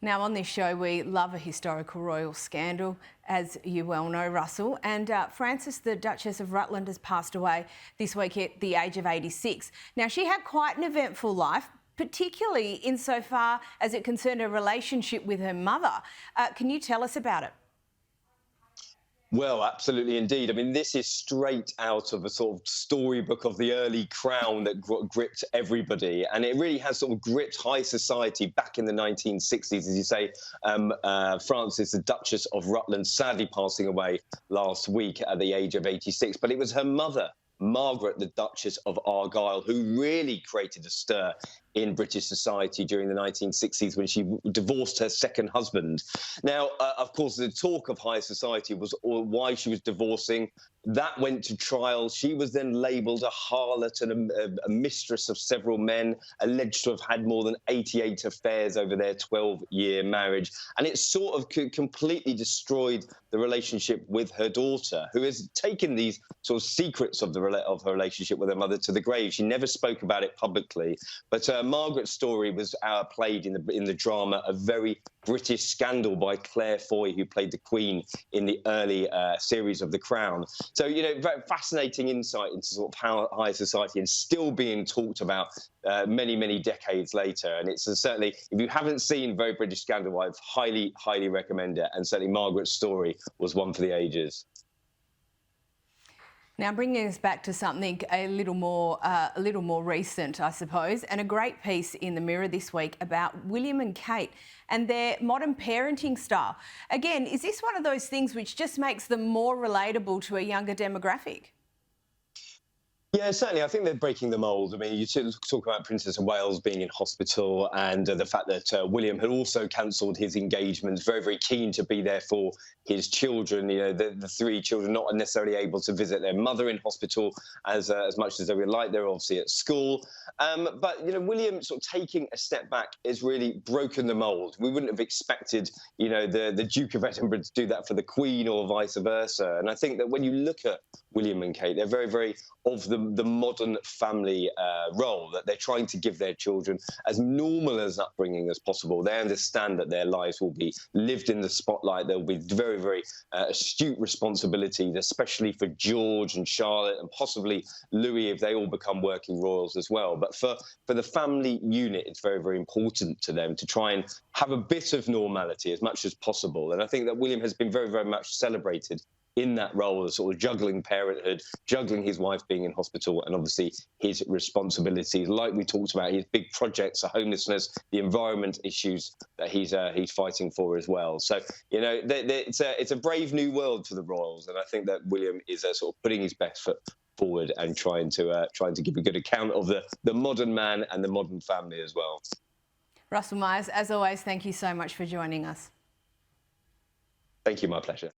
Now, on this show, we love a historical royal scandal, as you well know, Russell. And Frances, the Duchess of Rutland, has passed away this week at the age of 86. Now, she had quite an eventful life, particularly insofar as it concerned her relationship with her mother. Can you tell us about it? Well, absolutely indeed. I mean, this is straight out of a sort of storybook of the early crown that gripped everybody. And it really has sort of gripped high society back in the 1960s. As you say, Frances, the Duchess of Rutland, sadly passing away last week at the age of 86. But it was her mother, Margaret, the Duchess of Argyll, who really created a stir in British society during the 1960s when she divorced her second husband. Now, of course, the talk of high society was why she was divorcing. That went to trial. She was then labelled a harlot and a mistress of several men, alleged to have had more than 88 affairs over their 12-year marriage. And it sort of completely destroyed the relationship with her daughter, who has taken these sort of secrets of her relationship with her mother to the grave. She never spoke about it publicly, but Margaret's story was played in the drama A Very British Scandal by Claire Foy, who played the Queen in the early series of The Crown. So, you know, very fascinating insight into sort of how high society is still being talked about many, many decades later. And it's certainly, if you haven't seen Very British Scandal, I highly, highly recommend it. And certainly Margaret's story was one for the ages. Now, bringing us back to something a little more recent, I suppose, and a great piece in the Mirror this week about William and Kate and their modern parenting style. Again, is this one of those things which just makes them more relatable to a younger demographic? Yeah, certainly. I think they're breaking the mould. I mean, you talk about Princess of Wales being in hospital and the fact that William had also cancelled his engagement, very, very keen to be there for his children. You know, the three children not necessarily able to visit their mother in hospital as much as they would like. They're obviously at school. But, you know, William sort of taking a step back has really broken the mould. We wouldn't have expected, you know, the Duke of Edinburgh to do that for the Queen or vice versa. And I think that when you look at William and Kate, they're very, very of the modern family role, that they're trying to give their children as normal as upbringing as possible. They understand that their lives will be lived in the spotlight. There will be very, very astute responsibilities, especially for George and Charlotte and possibly Louis if they all become working royals as well. But for the family unit, it's very, very important to them to try and have a bit of normality as much as possible. And I think that William has been very, very much celebrated in that role of sort of juggling parenthood, juggling his wife being in hospital, and obviously his responsibilities, like we talked about, his big projects, the homelessness, the environment issues that he's fighting for as well. So, you know, it's a brave new world for the royals, and I think that William is sort of putting his best foot forward and trying to give a good account of the modern man and the modern family as well. Russell Myers, as always, thank you so much for joining us. Thank you, my pleasure.